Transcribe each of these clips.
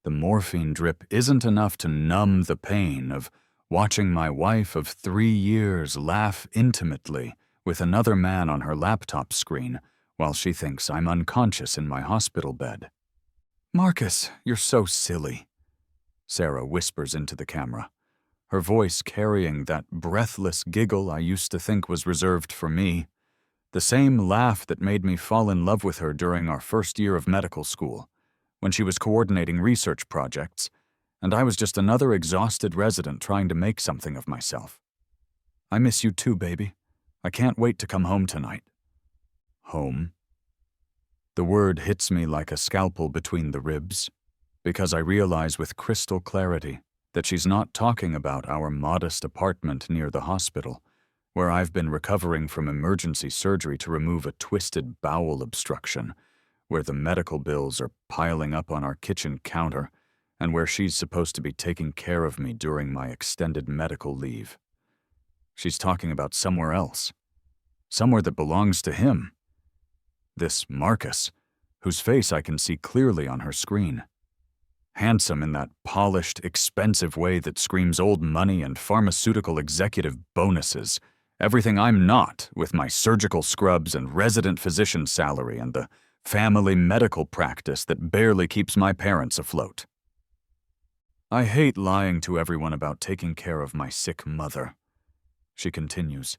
The morphine drip isn't enough to numb the pain of watching my wife of 3 years laugh intimately with another man on her laptop screen while she thinks I'm unconscious in my hospital bed. "Marcus, you're so silly," Sarah whispers into the camera, her voice carrying that breathless giggle I used to think was reserved for me, the same laugh that made me fall in love with her during our first year of medical school, when she was coordinating research projects, and I was just another exhausted resident trying to make something of myself. "I miss you too, baby. I can't wait to come home tonight." Home? The word hits me like a scalpel between the ribs, because I realize with crystal clarity that she's not talking about our modest apartment near the hospital, where I've been recovering from emergency surgery to remove a twisted bowel obstruction, where the medical bills are piling up on our kitchen counter, and where she's supposed to be taking care of me during my extended medical leave. She's talking about somewhere else, somewhere that belongs to him. This Marcus, whose face I can see clearly on her screen. Handsome in that polished, expensive way that screams old money and pharmaceutical executive bonuses, everything I'm not, with my surgical scrubs and resident physician salary and the family medical practice that barely keeps my parents afloat. "I hate lying to everyone about taking care of my sick mother," she continues,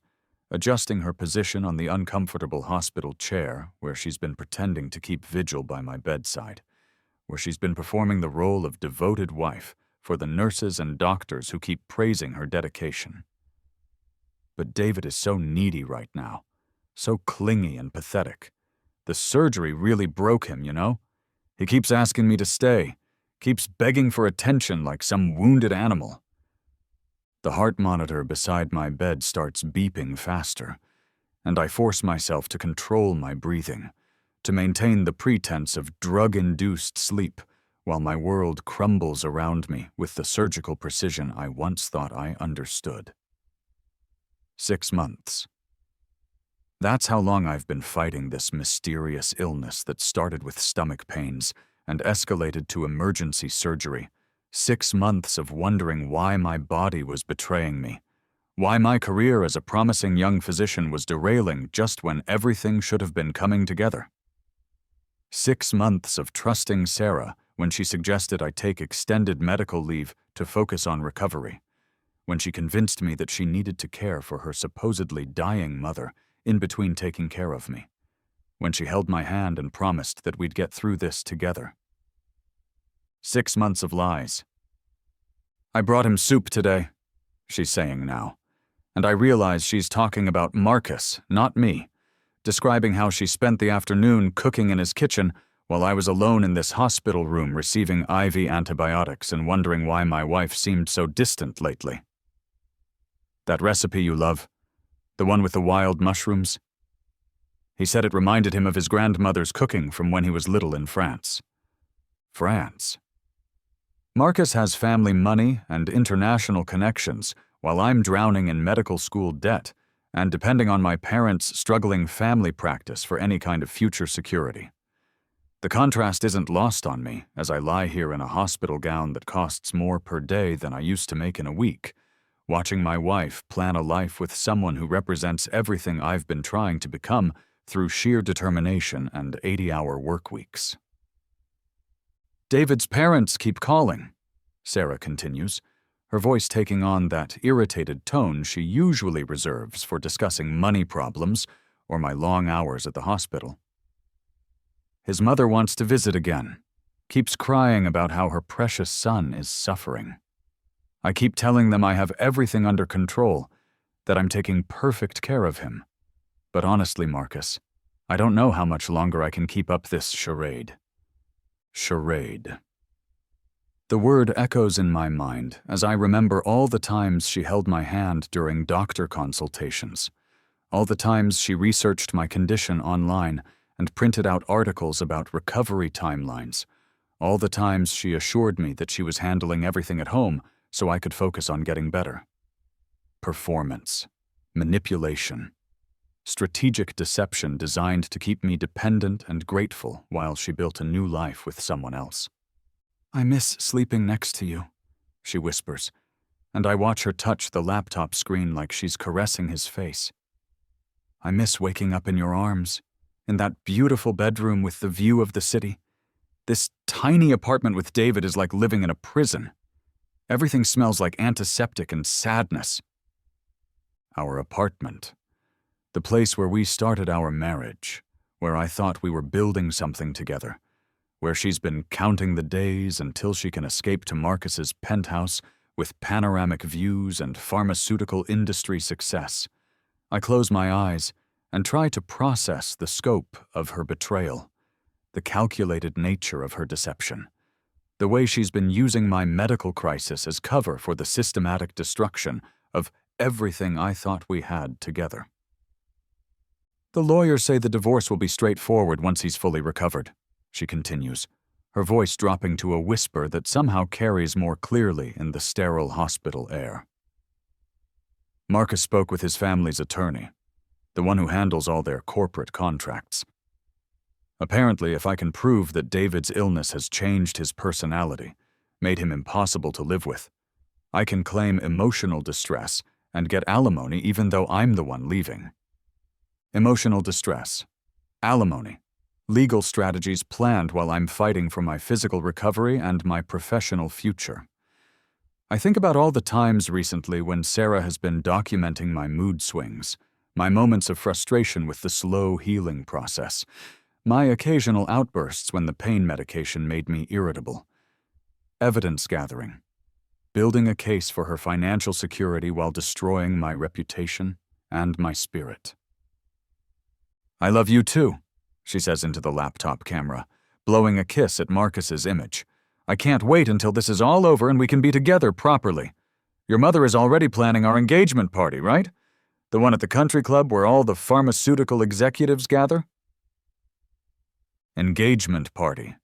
adjusting her position on the uncomfortable hospital chair where she's been pretending to keep vigil by my bedside, where she's been performing the role of devoted wife for the nurses and doctors who keep praising her dedication. But David is so needy right now, so clingy and pathetic. The surgery really broke him, you know? He keeps asking me to stay, keeps begging for attention like some wounded animal. The heart monitor beside my bed starts beeping faster, and I force myself to control my breathing, to maintain the pretense of drug-induced sleep while my world crumbles around me with the surgical precision I once thought I understood. 6 months. That's how long I've been fighting this mysterious illness that started with stomach pains and escalated to emergency surgery. 6 months of wondering why my body was betraying me, why my career as a promising young physician was derailing just when everything should have been coming together. 6 months of trusting Sarah when she suggested I take extended medical leave to focus on recovery, when she convinced me that she needed to care for her supposedly dying mother in between taking care of me, when she held my hand and promised that we'd get through this together. 6 months of lies. "I brought him soup today," she's saying now, and I realize she's talking about Marcus, not me, describing how she spent the afternoon cooking in his kitchen while I was alone in this hospital room receiving IV antibiotics and wondering why my wife seemed so distant lately. "That recipe you love, the one with the wild mushrooms?" He said it reminded him of his grandmother's cooking from when he was little in France. France. Marcus has family money and international connections, while I'm drowning in medical school debt and depending on my parents' struggling family practice for any kind of future security. The contrast isn't lost on me as I lie here in a hospital gown that costs more per day than I used to make in a week, watching my wife plan a life with someone who represents everything I've been trying to become through sheer determination and 80-hour work weeks. "David's parents keep calling," Sarah continues, her voice taking on that irritated tone she usually reserves for discussing money problems or my long hours at the hospital. "His mother wants to visit again, keeps crying about how her precious son is suffering. I keep telling them I have everything under control, that I'm taking perfect care of him. But honestly, Marcus, I don't know how much longer I can keep up this charade." Charade. The word echoes in my mind as I remember all the times she held my hand during doctor consultations, all the times she researched my condition online and printed out articles about recovery timelines, all the times she assured me that she was handling everything at home so I could focus on getting better. Performance, manipulation, strategic deception designed to keep me dependent and grateful while she built a new life with someone else. I miss sleeping next to you, she whispers, and I watch her touch the laptop screen like she's caressing his face. I miss waking up in your arms, in that beautiful bedroom with the view of the city. This tiny apartment with David is like living in a prison. Everything smells like antiseptic and sadness. Our apartment. The place where we started our marriage, where I thought we were building something together, where she's been counting the days until she can escape to Marcus's penthouse with panoramic views and pharmaceutical industry success. I close my eyes and try to process the scope of her betrayal, the calculated nature of her deception, the way she's been using my medical crisis as cover for the systematic destruction of everything I thought we had together. The lawyers say the divorce will be straightforward once he's fully recovered, she continues, her voice dropping to a whisper that somehow carries more clearly in the sterile hospital air. Marcus spoke with his family's attorney, the one who handles all their corporate contracts. Apparently, if I can prove that David's illness has changed his personality, made him impossible to live with, I can claim emotional distress and get alimony even though I'm the one leaving. Emotional distress, alimony, legal strategies planned while I'm fighting for my physical recovery and my professional future. I think about all the times recently when Sarah has been documenting my mood swings, my moments of frustration with the slow healing process, my occasional outbursts when the pain medication made me irritable. Evidence gathering, building a case for her financial security while destroying my reputation and my spirit. I love you too, she says into the laptop camera, blowing a kiss at Marcus's image. I can't wait until this is all over and we can be together properly. Your mother is already planning our engagement party, right? The one at the country club where all the pharmaceutical executives gather? Engagement party.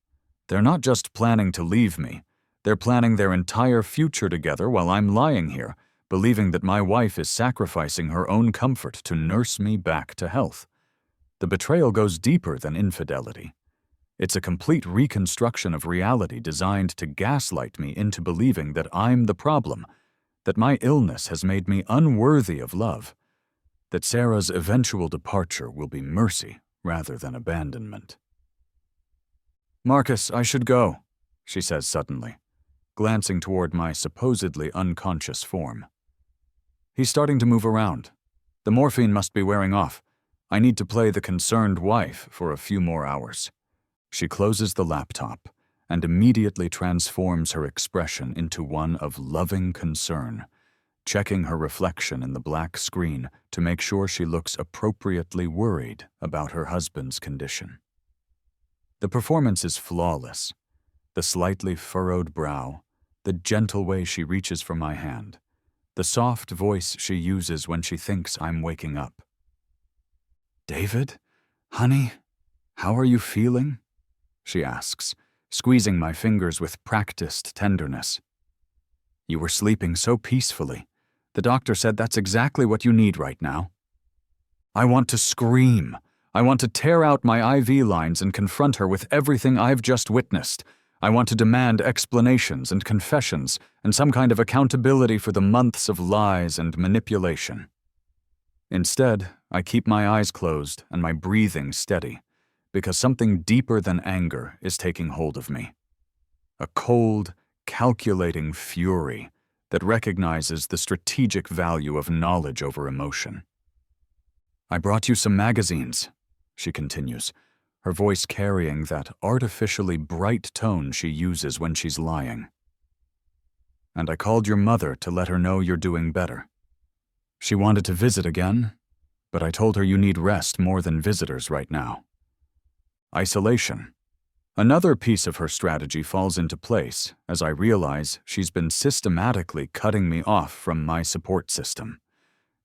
They're not just planning to leave me. They're planning their entire future together while I'm lying here, believing that my wife is sacrificing her own comfort to nurse me back to health. The betrayal goes deeper than infidelity. It's a complete reconstruction of reality designed to gaslight me into believing that I'm the problem, that my illness has made me unworthy of love, that Sarah's eventual departure will be mercy rather than abandonment. Marcus, I should go, she says suddenly, glancing toward my supposedly unconscious form. He's starting to move around. The morphine must be wearing off. I need to play the concerned wife for a few more hours. She closes the laptop and immediately transforms her expression into one of loving concern, checking her reflection in the black screen to make sure she looks appropriately worried about her husband's condition. The performance is flawless. The slightly furrowed brow, the gentle way she reaches for my hand, the soft voice she uses when she thinks I'm waking up. David, honey, how are you feeling? She asks, squeezing my fingers with practiced tenderness. You were sleeping so peacefully. The doctor said that's exactly what you need right now. I want to scream. I want to tear out my IV lines and confront her with everything I've just witnessed. I want to demand explanations and confessions and some kind of accountability for the months of lies and manipulation. Instead, I keep my eyes closed and my breathing steady, because something deeper than anger is taking hold of me. A cold, calculating fury that recognizes the strategic value of knowledge over emotion. I brought you some magazines, she continues, her voice carrying that artificially bright tone she uses when she's lying. And I called your mother to let her know you're doing better. She wanted to visit again, but I told her you need rest more than visitors right now. Isolation. Another piece of her strategy falls into place as I realize she's been systematically cutting me off from my support system,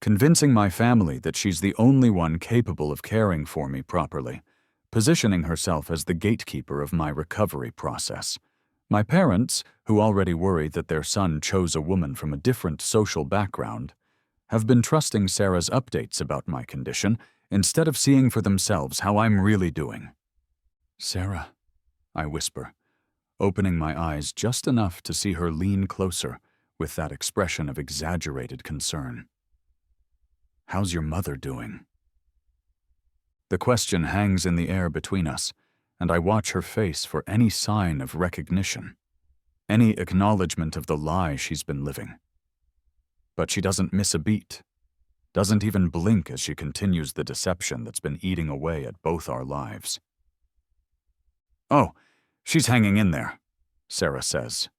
convincing my family that she's the only one capable of caring for me properly, positioning herself as the gatekeeper of my recovery process. My parents, who already worried that their son chose a woman from a different social background, have been trusting Sarah's updates about my condition instead of seeing for themselves how I'm really doing. Sarah, I whisper, opening my eyes just enough to see her lean closer with that expression of exaggerated concern. "How's your mother doing?" The question hangs in the air between us, and I watch her face for any sign of recognition, any acknowledgement of the lie she's been living. But she doesn't miss a beat, doesn't even blink as she continues the deception that's been eating away at both our lives. "Oh, she's hanging in there," Sarah says,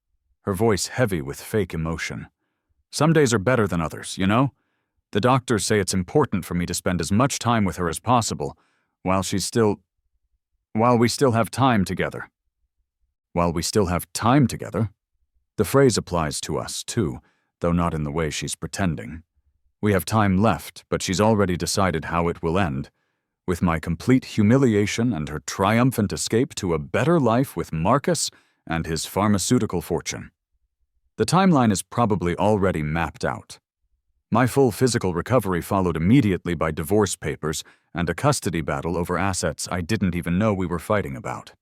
her voice heavy with fake emotion. "Some days are better than others, you know? The doctors say it's important for me to spend as much time with her as possible while we still have time together." While we still have time together? The phrase applies to us, too, though not in the way she's pretending. We have time left, but she's already decided how it will end, with my complete humiliation and her triumphant escape to a better life with Marcus and his pharmaceutical fortune. The timeline is probably already mapped out. My full physical recovery followed immediately by divorce papers and a custody battle over assets I didn't even know we were fighting about.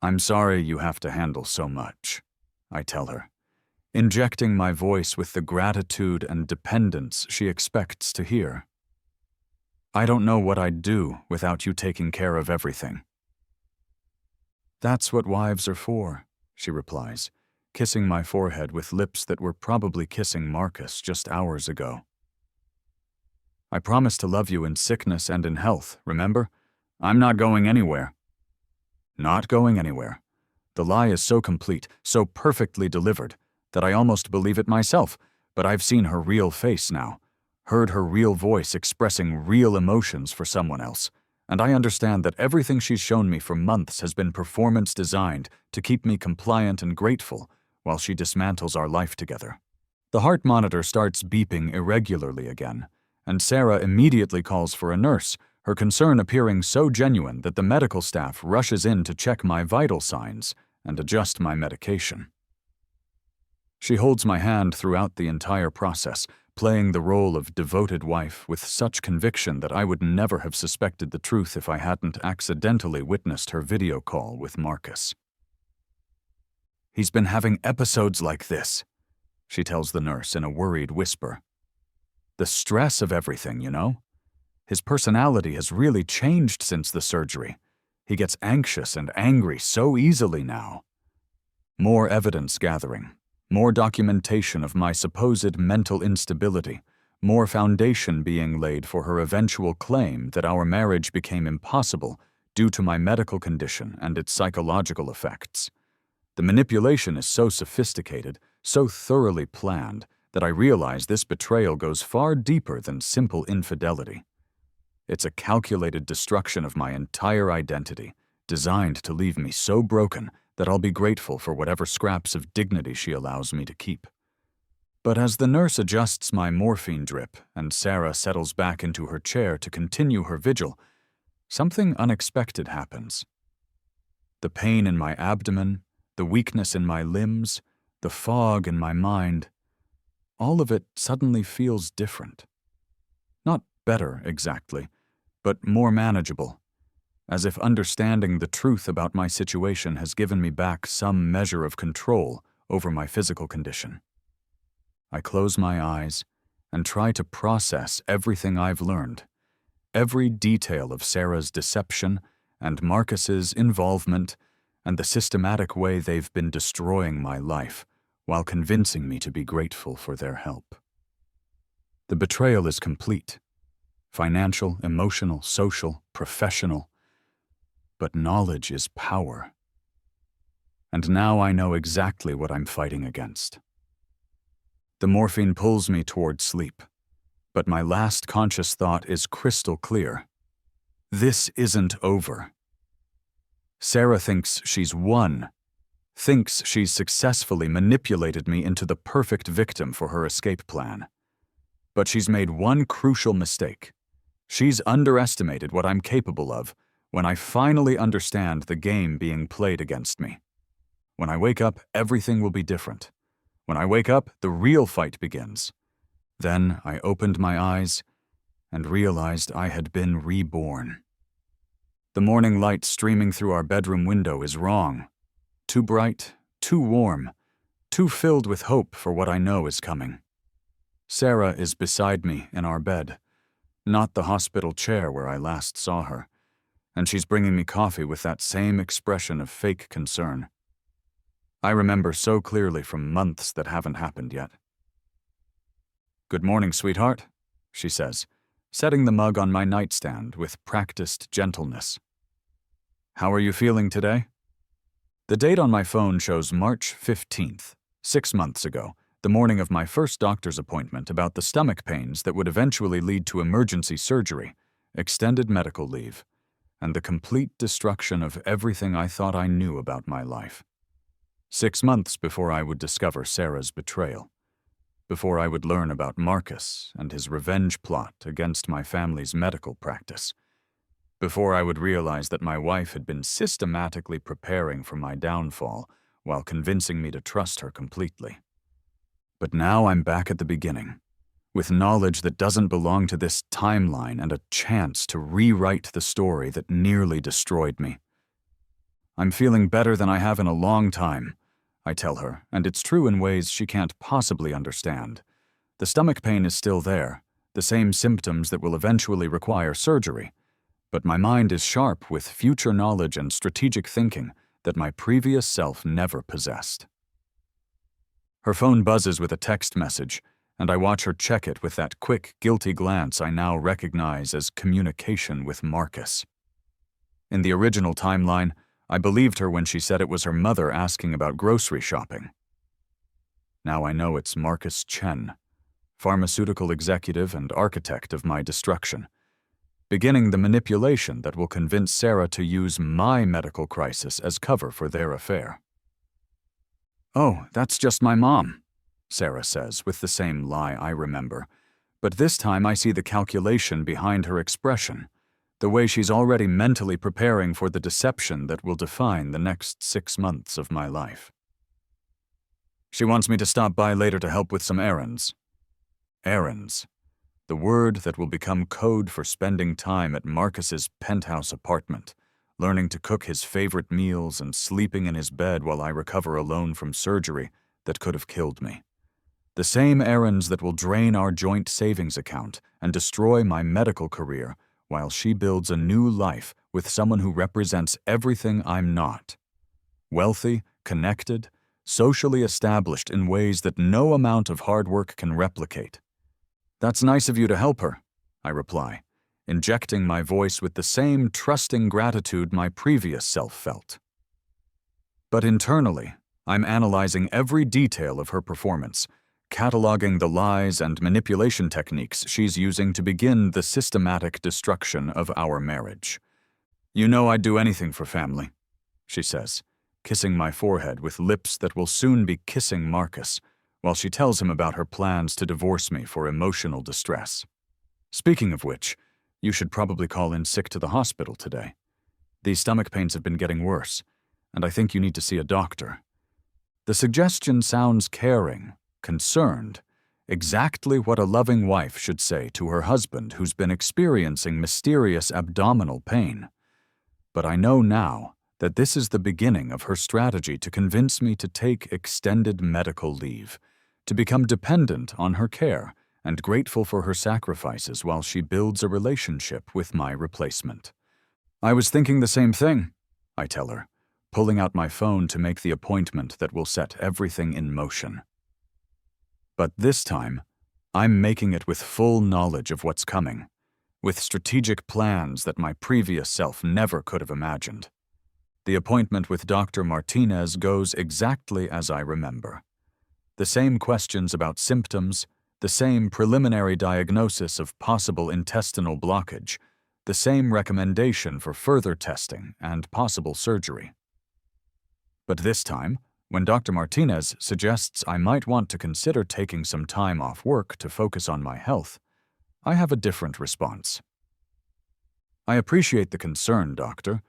"I'm sorry you have to handle so much," I tell her, injecting my voice with the gratitude and dependence she expects to hear. "I don't know what I'd do without you taking care of everything." "That's what wives are for," she replies, kissing my forehead with lips that were probably kissing Marcus just hours ago. "I promised to love you in sickness and in health, remember? I'm not going anywhere." Not going anywhere. The lie is so complete, so perfectly delivered, that I almost believe it myself, but I've seen her real face now, heard her real voice expressing real emotions for someone else, and I understand that everything she's shown me for months has been performance designed to keep me compliant and grateful while she dismantles our life together. The heart monitor starts beeping irregularly again, and Sarah immediately calls for a nurse, her concern appearing so genuine that the medical staff rushes in to check my vital signs and adjust my medication. She holds my hand throughout the entire process, playing the role of devoted wife with such conviction that I would never have suspected the truth if I hadn't accidentally witnessed her video call with Marcus. "He's been having episodes like this," she tells the nurse in a worried whisper. "The stress of everything, you know? His personality has really changed since the surgery. He gets anxious and angry so easily now." More evidence gathering, more documentation of my supposed mental instability, more foundation being laid for her eventual claim that our marriage became impossible due to my medical condition and its psychological effects. The manipulation is so sophisticated, so thoroughly planned, that I realize this betrayal goes far deeper than simple infidelity. It's a calculated destruction of my entire identity, designed to leave me so broken that I'll be grateful for whatever scraps of dignity she allows me to keep. But as the nurse adjusts my morphine drip and Sarah settles back into her chair to continue her vigil, something unexpected happens. The pain in my abdomen, the weakness in my limbs, the fog in my mind, all of it suddenly feels different. Not better, exactly, but more manageable, as if understanding the truth about my situation has given me back some measure of control over my physical condition. I close my eyes and try to process everything I've learned, every detail of Sarah's deception and Marcus's involvement and the systematic way they've been destroying my life while convincing me to be grateful for their help. The betrayal is complete. Financial, emotional, social, professional. But knowledge is power. And now I know exactly what I'm fighting against. The morphine pulls me toward sleep, but my last conscious thought is crystal clear. This isn't over. Sarah thinks she's won, thinks she's successfully manipulated me into the perfect victim for her escape plan. But she's made one crucial mistake. She's underestimated what I'm capable of when I finally understand the game being played against me. When I wake up, everything will be different. When I wake up, the real fight begins. Then I opened my eyes and realized I had been reborn. The morning light streaming through our bedroom window is wrong. too bright, too warm, too filled with hope for what I know is coming. Sarah is beside me in our bed, not the hospital chair where I last saw her, and she's bringing me coffee with that same expression of fake concern. I remember so clearly from months that haven't happened yet. "Good morning, sweetheart," she says, setting the mug on my nightstand with practiced gentleness. "How are you feeling today?" The date on my phone shows March 15th, 6 months ago, the morning of my first doctor's appointment about the stomach pains that would eventually lead to emergency surgery, extended medical leave, and the complete destruction of everything I thought I knew about my life. 6 months before I would discover Sarah's betrayal, before I would learn about Marcus and his revenge plot against my family's medical practice, before I would realize that my wife had been systematically preparing for my downfall while convincing me to trust her completely. But now I'm back at the beginning, with knowledge that doesn't belong to this timeline and a chance to rewrite the story that nearly destroyed me. "I'm feeling better than I have in a long time," I tell her, and it's true in ways she can't possibly understand. The stomach pain is still there, the same symptoms that will eventually require surgery, but my mind is sharp with future knowledge and strategic thinking that my previous self never possessed. Her phone buzzes with a text message, and I watch her check it with that quick, guilty glance I now recognize as communication with Marcus. In the original timeline, I believed her when she said it was her mother asking about grocery shopping. Now I know it's Marcus Chen, pharmaceutical executive and architect of my destruction, beginning the manipulation that will convince Sarah to use my medical crisis as cover for their affair. "Oh, that's just my mom," Sarah says with the same lie I remember, but this time I see the calculation behind her expression, the way she's already mentally preparing for the deception that will define the next 6 months of my life. "She wants me to stop by later to help with some errands." Errands. The word that will become code for spending time at Marcus's penthouse apartment, learning to cook his favorite meals and sleeping in his bed while I recover alone from surgery that could have killed me. The same errands that will drain our joint savings account and destroy my medical career while she builds a new life with someone who represents everything I'm not. Wealthy, connected, socially established in ways that no amount of hard work can replicate. "That's nice of you to help her," I reply, injecting my voice with the same trusting gratitude my previous self felt. But internally, I'm analyzing every detail of her performance, cataloging the lies and manipulation techniques she's using to begin the systematic destruction of our marriage. "You know I'd do anything for family," she says, kissing my forehead with lips that will soon be kissing Marcus, while she tells him about her plans to divorce me for emotional distress. "Speaking of which, you should probably call in sick to the hospital today. These stomach pains have been getting worse, and I think you need to see a doctor." The suggestion sounds caring, concerned, exactly what a loving wife should say to her husband who's been experiencing mysterious abdominal pain. But I know now that this is the beginning of her strategy to convince me to take extended medical leave, to become dependent on her care and grateful for her sacrifices while she builds a relationship with my replacement. "I was thinking the same thing," I tell her, pulling out my phone to make the appointment that will set everything in motion. But this time, I'm making it with full knowledge of what's coming, with strategic plans that my previous self never could have imagined. The appointment with Dr. Martinez goes exactly as I remember. The same questions about symptoms, the same preliminary diagnosis of possible intestinal blockage, the same recommendation for further testing and possible surgery. But this time, when Dr. Martinez suggests I might want to consider taking some time off work to focus on my health, I have a different response. "I appreciate the concern, doctor,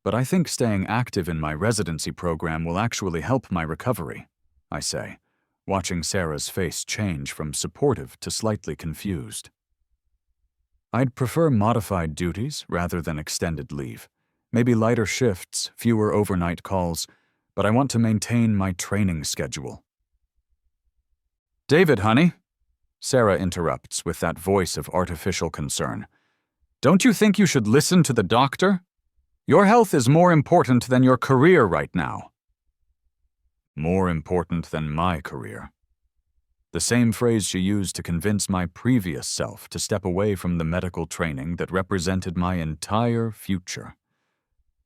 but I think staying active in my residency program will actually help my recovery," I say, watching Sarah's face change from supportive to slightly confused. "I'd prefer modified duties rather than extended leave, maybe lighter shifts, fewer overnight calls, but I want to maintain my training schedule. David, honey, Sarah interrupts with that voice of artificial concern. Don't you think you should listen to the doctor? Your health is more important than your career right now. More important than my career. The same phrase she used to convince my previous self to step away from the medical training that represented my entire future.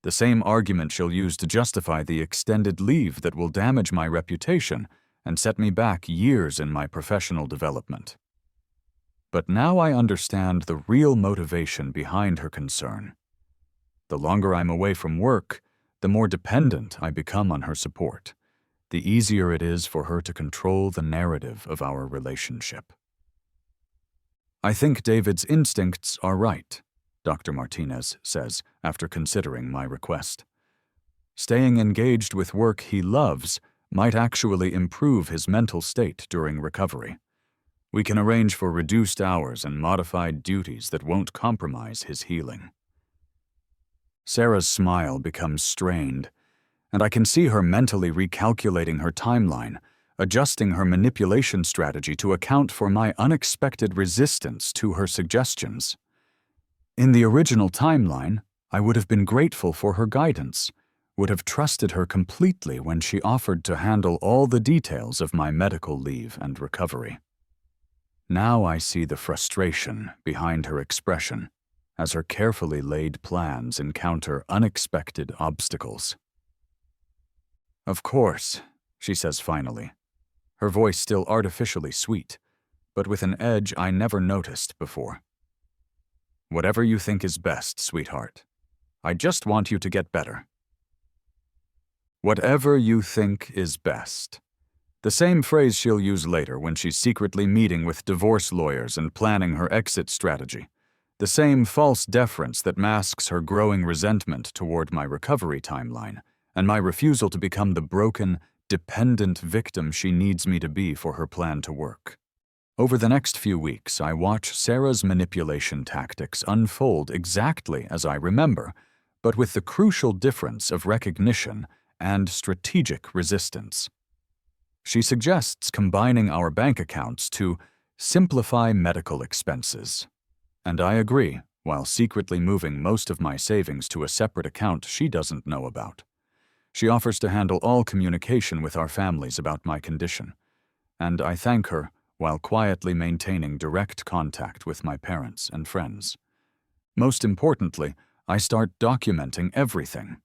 The same argument she'll use to justify the extended leave that will damage my reputation and set me back years in my professional development. But now I understand the real motivation behind her concern. The longer I'm away from work, the more dependent I become on her support. The easier it is for her to control the narrative of our relationship. I think David's instincts are right, Dr. Martinez says after considering my request. Staying engaged with work he loves might actually improve his mental state during recovery. We can arrange for reduced hours and modified duties that won't compromise his healing. Sarah's smile becomes strained, and I can see her mentally recalculating her timeline, adjusting her manipulation strategy to account for my unexpected resistance to her suggestions. In the original timeline, I would have been grateful for her guidance, would have trusted her completely when she offered to handle all the details of my medical leave and recovery. Now I see the frustration behind her expression, as her carefully laid plans encounter unexpected obstacles. Of course, she says finally, her voice still artificially sweet, but with an edge I never noticed before. Whatever you think is best, sweetheart. I just want you to get better. Whatever you think is best. The same phrase she'll use later when she's secretly meeting with divorce lawyers and planning her exit strategy. The same false deference that masks her growing resentment toward my recovery timeline and my refusal to become the broken, dependent victim she needs me to be for her plan to work. Over the next few weeks, I watch Sarah's manipulation tactics unfold exactly as I remember, but with the crucial difference of recognition and strategic resistance. She suggests combining our bank accounts to simplify medical expenses. And I agree, while secretly moving most of my savings to a separate account she doesn't know about. She offers to handle all communication with our families about my condition, and I thank her while quietly maintaining direct contact with my parents and friends. Most importantly, I start documenting everything: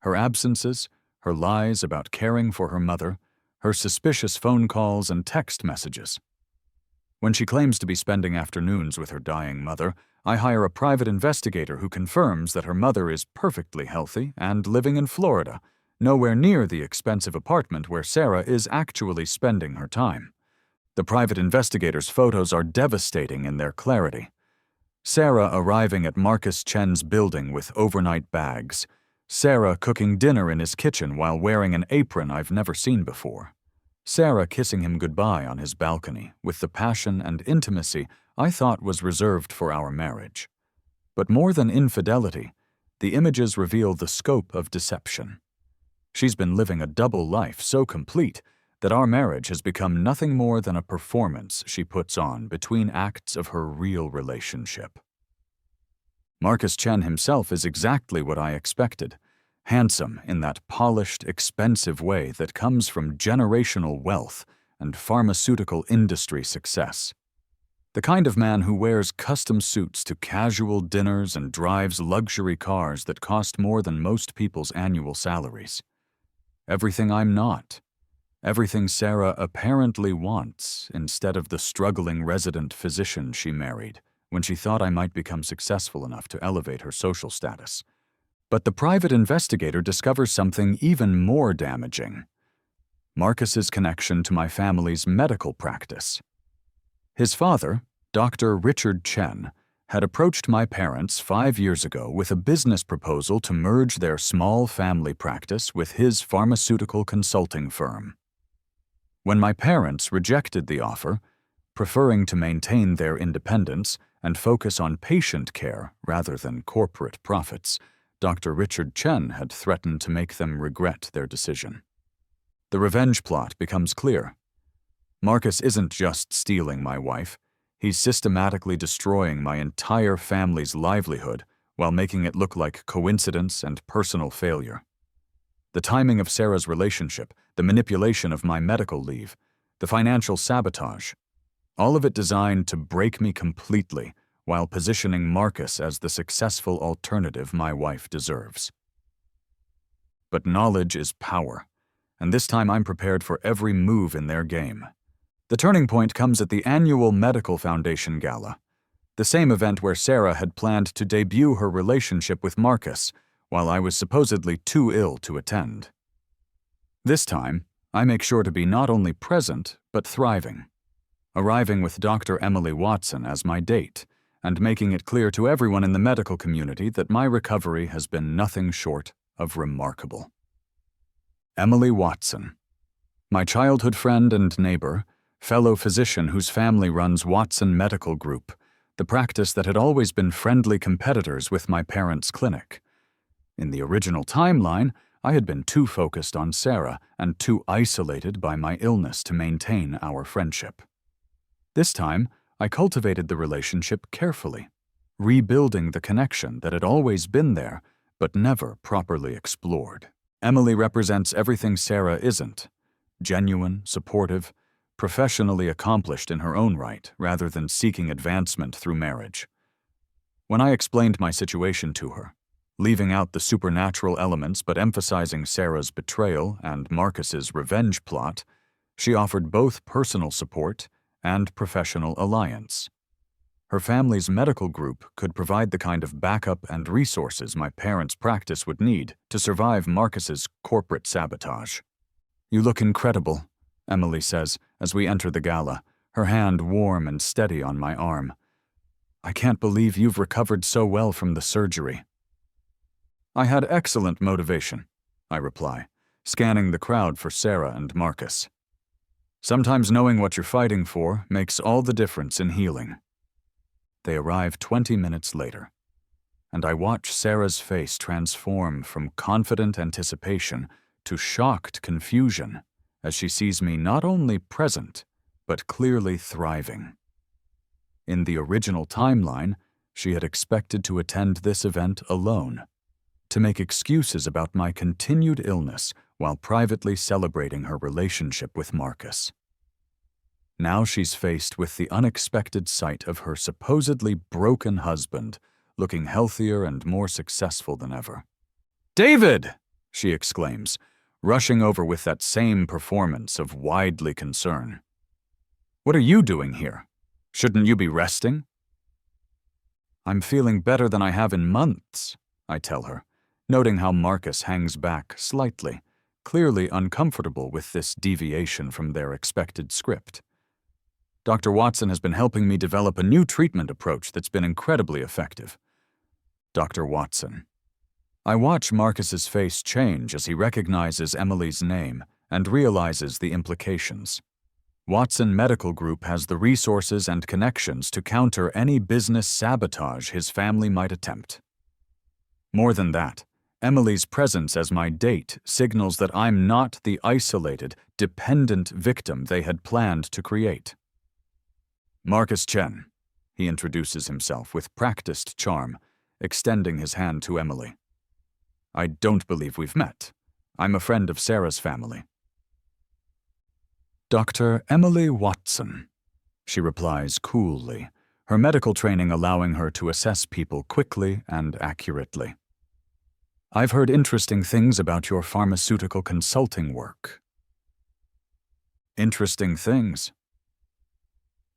her absences, her lies about caring for her mother, her suspicious phone calls and text messages. When she claims to be spending afternoons with her dying mother, I hire a private investigator who confirms that her mother is perfectly healthy and living in Florida, nowhere near the expensive apartment where Sarah is actually spending her time. The private investigator's photos are devastating in their clarity. Sarah arriving at Marcus Chen's building with overnight bags. Sarah cooking dinner in his kitchen while wearing an apron I've never seen before. Sarah kissing him goodbye on his balcony with the passion and intimacy I thought was reserved for our marriage. But more than infidelity, the images reveal the scope of deception. She's been living a double life so complete that our marriage has become nothing more than a performance she puts on between acts of her real relationship. Marcus Chen himself is exactly what I expected, handsome in that polished, expensive way that comes from generational wealth and pharmaceutical industry success. The kind of man who wears custom suits to casual dinners and drives luxury cars that cost more than most people's annual salaries. Everything I'm not. Everything Sarah apparently wants instead of the struggling resident physician she married when she thought I might become successful enough to elevate her social status. But the private investigator discovers something even more damaging: Marcus's connection to my family's medical practice. His father, Dr. Richard Chen, had approached my parents 5 years ago with a business proposal to merge their small family practice with his pharmaceutical consulting firm. When my parents rejected the offer, preferring to maintain their independence and focus on patient care rather than corporate profits, Dr. Richard Chen had threatened to make them regret their decision. The revenge plot becomes clear. Marcus isn't just stealing my wife, he's systematically destroying my entire family's livelihood while making it look like coincidence and personal failure. The timing of Sarah's relationship, the manipulation of my medical leave, the financial sabotage, all of it designed to break me completely while positioning Marcus as the successful alternative my wife deserves. But knowledge is power, and this time I'm prepared for every move in their game. The turning point comes at the annual Medical Foundation Gala, the same event where Sarah had planned to debut her relationship with Marcus, while I was supposedly too ill to attend. This time, I make sure to be not only present, but thriving, arriving with Dr. Emily Watson as my date, and making it clear to everyone in the medical community that my recovery has been nothing short of remarkable. Emily Watson, my childhood friend and neighbor, fellow physician whose family runs Watson Medical Group, the practice that had always been friendly competitors with my parents' clinic. In the original timeline, I had been too focused on Sarah and too isolated by my illness to maintain our friendship. This time, I cultivated the relationship carefully, rebuilding the connection that had always been there but never properly explored. Emily represents everything Sarah isn't: genuine, supportive, professionally accomplished in her own right rather than seeking advancement through marriage. When I explained my situation to her, leaving out the supernatural elements but emphasizing Sarah's betrayal and Marcus's revenge plot, she offered both personal support and professional alliance. Her family's medical group could provide the kind of backup and resources my parents' practice would need to survive Marcus's corporate sabotage. "You look incredible," Emily says as we enter the gala, her hand warm and steady on my arm. "I can't believe you've recovered so well from the surgery." "I had excellent motivation," I reply, scanning the crowd for Sarah and Marcus. "Sometimes knowing what you're fighting for makes all the difference in healing." They arrive 20 minutes later, and I watch Sarah's face transform from confident anticipation to shocked confusion as she sees me not only present, but clearly thriving. In the original timeline, she had expected to attend this event alone, to make excuses about my continued illness while privately celebrating her relationship with Marcus. Now she's faced with the unexpected sight of her supposedly broken husband, looking healthier and more successful than ever. "David!" she exclaims, rushing over with that same performance of widely concern. "What are you doing here? Shouldn't you be resting?" "I'm feeling better than I have in months," I tell her, noting how Marcus hangs back slightly, clearly uncomfortable with this deviation from their expected script. "Dr. Watson has been helping me develop a new treatment approach that's been incredibly effective." Dr. Watson. I watch Marcus's face change as he recognizes Emily's name and realizes the implications. Watson Medical Group has the resources and connections to counter any business sabotage his family might attempt. More than that, Emily's presence as my date signals that I'm not the isolated, dependent victim they had planned to create. "Marcus Chen," he introduces himself with practiced charm, extending his hand to Emily. "I don't believe we've met. I'm a friend of Sarah's family." "Dr. Emily Watson," she replies coolly, her medical training allowing her to assess people quickly and accurately. "I've heard interesting things about your pharmaceutical consulting work." Interesting things?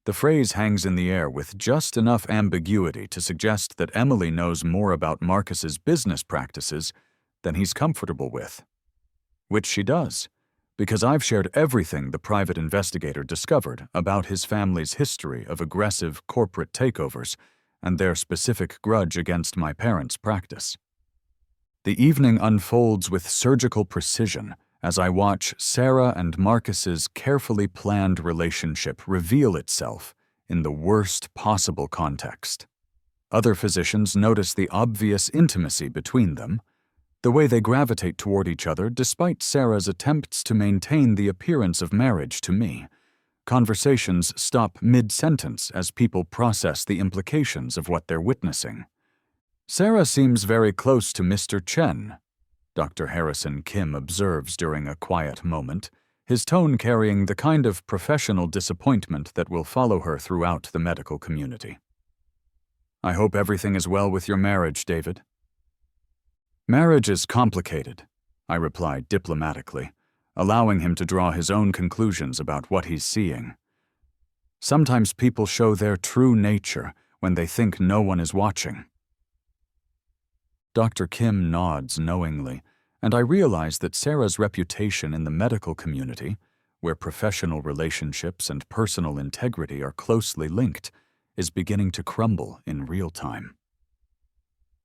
The phrase hangs in the air with just enough ambiguity to suggest that Emily knows more about Marcus's business practices than he's comfortable with. Which she does, because I've shared everything the private investigator discovered about his family's history of aggressive corporate takeovers and their specific grudge against my parents' practice. The evening unfolds with surgical precision as I watch Sarah and Marcus's carefully planned relationship reveal itself in the worst possible context. Other physicians notice the obvious intimacy between them, The way they gravitate toward each other despite Sarah's attempts to maintain the appearance of marriage to me. Conversations stop mid-sentence as people process the implications of what they're witnessing. Sarah seems very close to Mr. Chen, Dr. Harrison Kim observes during a quiet moment, his tone carrying the kind of professional disappointment that will follow her throughout the medical community. I hope everything is well with your marriage, David. Marriage is complicated, I replied diplomatically, allowing him to draw his own conclusions about what he's seeing. Sometimes people show their true nature when they think no one is watching. Dr. Kim nods knowingly, and I realize that Sarah's reputation in the medical community, where professional relationships and personal integrity are closely linked, is beginning to crumble in real time.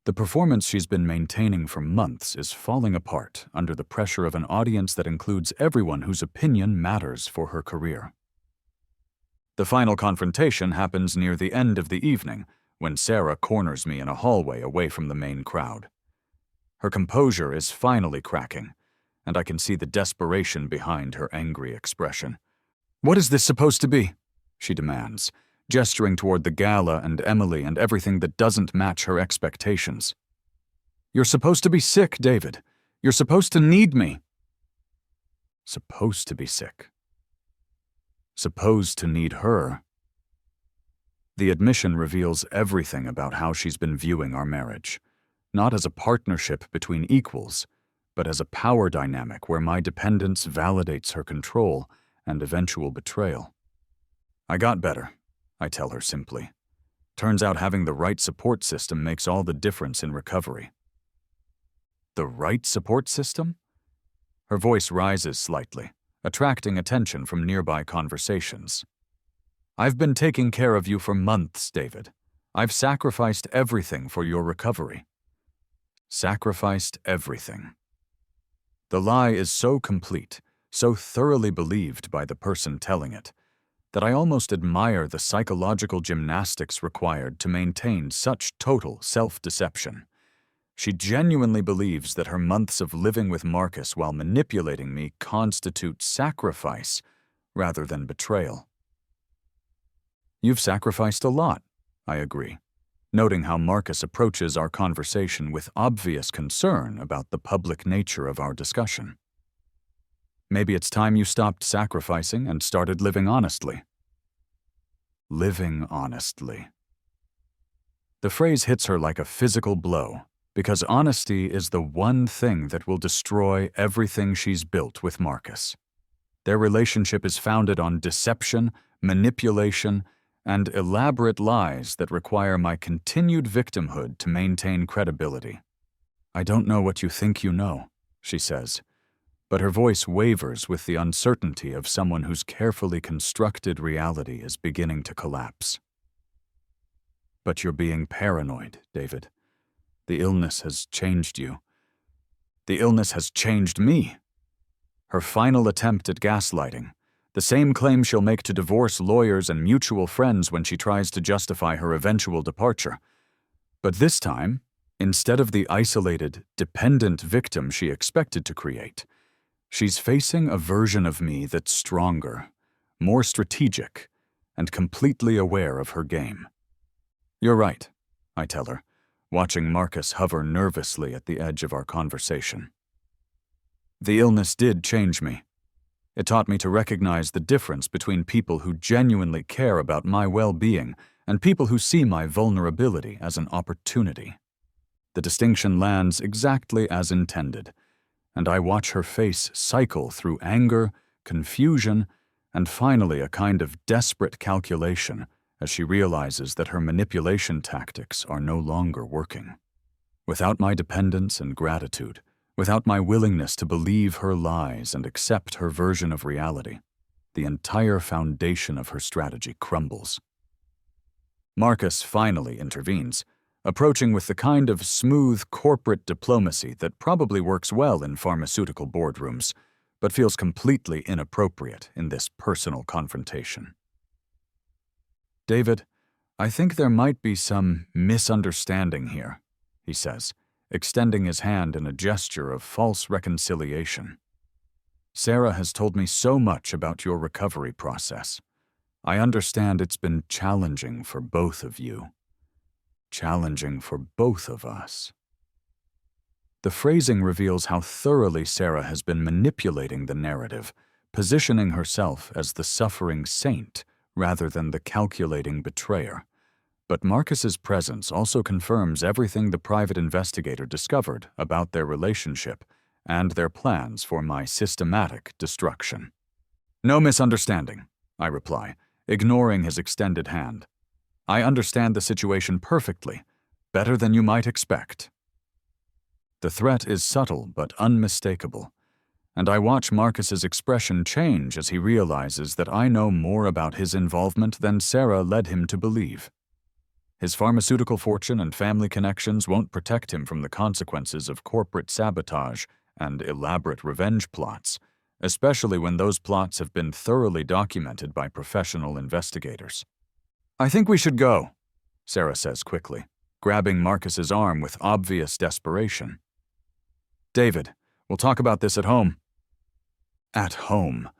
The performance she's been maintaining for months is falling apart under the pressure of an audience that includes everyone whose opinion matters for her career. The final confrontation happens near the end of the evening, when Sarah corners me in a hallway away from the main crowd. Her composure is finally cracking, and I can see the desperation behind her angry expression. "What is this supposed to be?" she demands, gesturing toward the gala and Emily and everything that doesn't match her expectations. "You're supposed to be sick, David. You're supposed to need me." Supposed to be sick. Supposed to need her. The admission reveals everything about how she's been viewing our marriage, not as a partnership between equals, but as a power dynamic where my dependence validates her control and eventual betrayal. "I got better," I tell her simply. "Turns out having the right support system makes all the difference in recovery." "The right support system?" Her voice rises slightly, attracting attention from nearby conversations. "I've been taking care of you for months, David. I've sacrificed everything for your recovery." Sacrificed everything. The lie is so complete, so thoroughly believed by the person telling it, that I almost admire the psychological gymnastics required to maintain such total self-deception. She genuinely believes that her months of living with Marcus while manipulating me constitute sacrifice rather than betrayal. "You've sacrificed a lot," I agree, noting how Marcus approaches our conversation with obvious concern about the public nature of our discussion. "Maybe it's time you stopped sacrificing and started living honestly." Living honestly. The phrase hits her like a physical blow, because honesty is the one thing that will destroy everything she's built with Marcus. Their relationship is founded on deception, manipulation, and elaborate lies that require my continued victimhood to maintain credibility. "I don't know what you think you know," she says, but her voice wavers with the uncertainty of someone whose carefully constructed reality is beginning to collapse. "But you're being paranoid, David. The illness has changed you. The illness has changed me." Her final attempt at gaslighting, the same claim she'll make to divorce lawyers and mutual friends when she tries to justify her eventual departure. But this time, instead of the isolated, dependent victim she expected to create, she's facing a version of me that's stronger, more strategic, and completely aware of her game. "You're right," I tell her, watching Marcus hover nervously at the edge of our conversation. "The illness did change me. It taught me to recognize the difference between people who genuinely care about my well-being and people who see my vulnerability as an opportunity. The distinction lands exactly as intended, and I watch her face cycle through anger, confusion, and finally a kind of desperate calculation as she realizes that her manipulation tactics are no longer working. Without my dependence and gratitude, without my willingness to believe her lies and accept her version of reality, the entire foundation of her strategy crumbles. Marcus finally intervenes, approaching with the kind of smooth corporate diplomacy that probably works well in pharmaceutical boardrooms, but feels completely inappropriate in this personal confrontation. "David, I think there might be some misunderstanding here," he says, extending his hand in a gesture of false reconciliation. "Sarah has told me so much about your recovery process. I understand it's been challenging for both of you. Challenging for both of us." The phrasing reveals how thoroughly Sarah has been manipulating the narrative, positioning herself as the suffering saint rather than the calculating betrayer. But Marcus's presence also confirms everything the private investigator discovered about their relationship and their plans for my systematic destruction. "No misunderstanding," I reply, ignoring his extended hand. "I understand the situation perfectly, better than you might expect." The threat is subtle but unmistakable, and I watch Marcus's expression change as he realizes that I know more about his involvement than Sarah led him to believe. His pharmaceutical fortune and family connections won't protect him from the consequences of corporate sabotage and elaborate revenge plots, especially when those plots have been thoroughly documented by professional investigators. "I think we should go," Sarah says quickly, grabbing Marcus's arm with obvious desperation. "David, we'll talk about this at home." At home.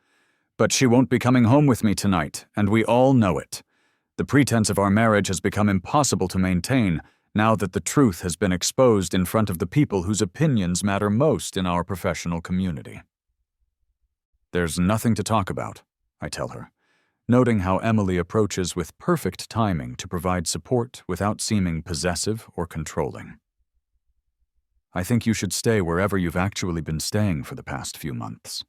But she won't be coming home with me tonight, and we all know it. The pretense of our marriage has become impossible to maintain now that the truth has been exposed in front of the people whose opinions matter most in our professional community. "There's nothing to talk about," I tell her, noting how Emily approaches with perfect timing to provide support without seeming possessive or controlling. "I think you should stay wherever you've actually been staying for the past few months."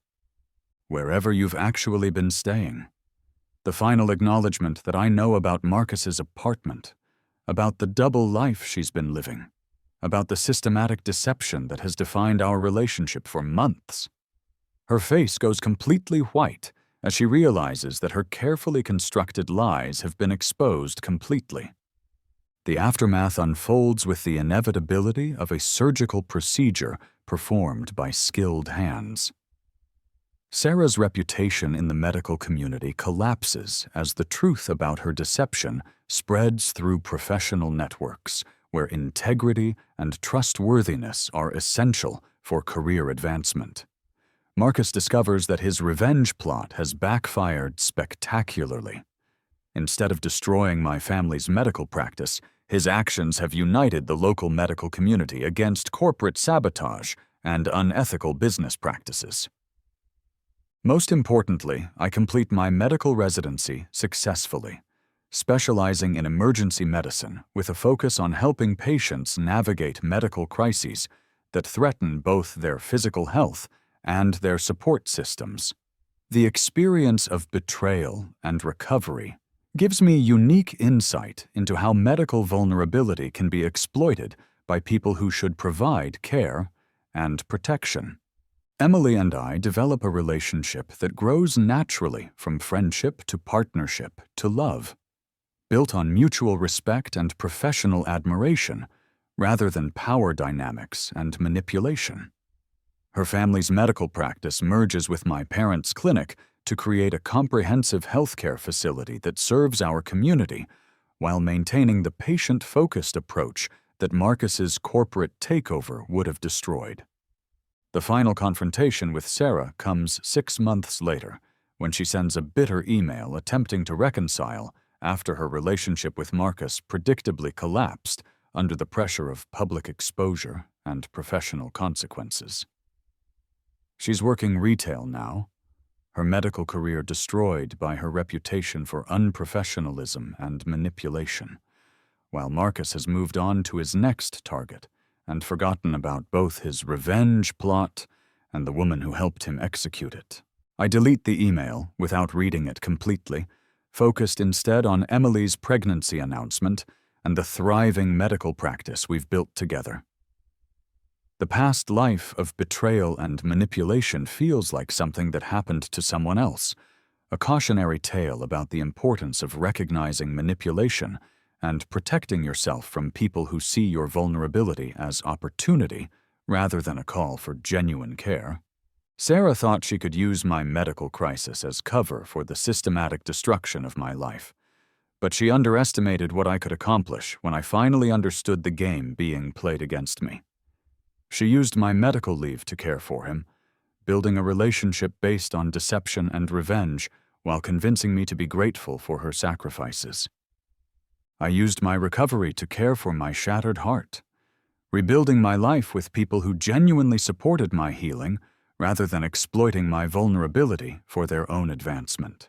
Wherever you've actually been staying. The final acknowledgement that I know about Marcus's apartment, about the double life she's been living, about the systematic deception that has defined our relationship for months. Her face goes completely white as she realizes that her carefully constructed lies have been exposed completely. The aftermath unfolds with the inevitability of a surgical procedure performed by skilled hands. Sarah's reputation in the medical community collapses as the truth about her deception spreads through professional networks, where integrity and trustworthiness are essential for career advancement. Marcus discovers that his revenge plot has backfired spectacularly. Instead of destroying my family's medical practice, his actions have united the local medical community against corporate sabotage and unethical business practices. Most importantly, I complete my medical residency successfully, specializing in emergency medicine with a focus on helping patients navigate medical crises that threaten both their physical health and their support systems. The experience of betrayal and recovery gives me unique insight into how medical vulnerability can be exploited by people who should provide care and protection. Emily and I develop a relationship that grows naturally from friendship to partnership to love, built on mutual respect and professional admiration rather than power dynamics and manipulation. Her family's medical practice merges with my parents' clinic to create a comprehensive healthcare facility that serves our community while maintaining the patient-focused approach that Marcus's corporate takeover would have destroyed. The final confrontation with Sarah comes 6 months later, when she sends a bitter email attempting to reconcile after her relationship with Marcus predictably collapsed under the pressure of public exposure and professional consequences. She's working retail now, her medical career destroyed by her reputation for unprofessionalism and manipulation, while Marcus has moved on to his next target and forgotten about both his revenge plot and the woman who helped him execute it. I delete the email without reading it completely, focused instead on Emily's pregnancy announcement and the thriving medical practice we've built together. The past life of betrayal and manipulation feels like something that happened to someone else, a cautionary tale about the importance of recognizing manipulation and protecting yourself from people who see your vulnerability as opportunity rather than a call for genuine care. Sarah thought she could use my medical crisis as cover for the systematic destruction of my life, but she underestimated what I could accomplish when I finally understood the game being played against me. She used my medical leave to care for him, building a relationship based on deception and revenge while convincing me to be grateful for her sacrifices. I used my recovery to care for my shattered heart, rebuilding my life with people who genuinely supported my healing rather than exploiting my vulnerability for their own advancement.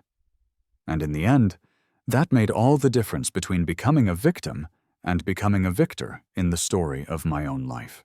And in the end, that made all the difference between becoming a victim and becoming a victor in the story of my own life.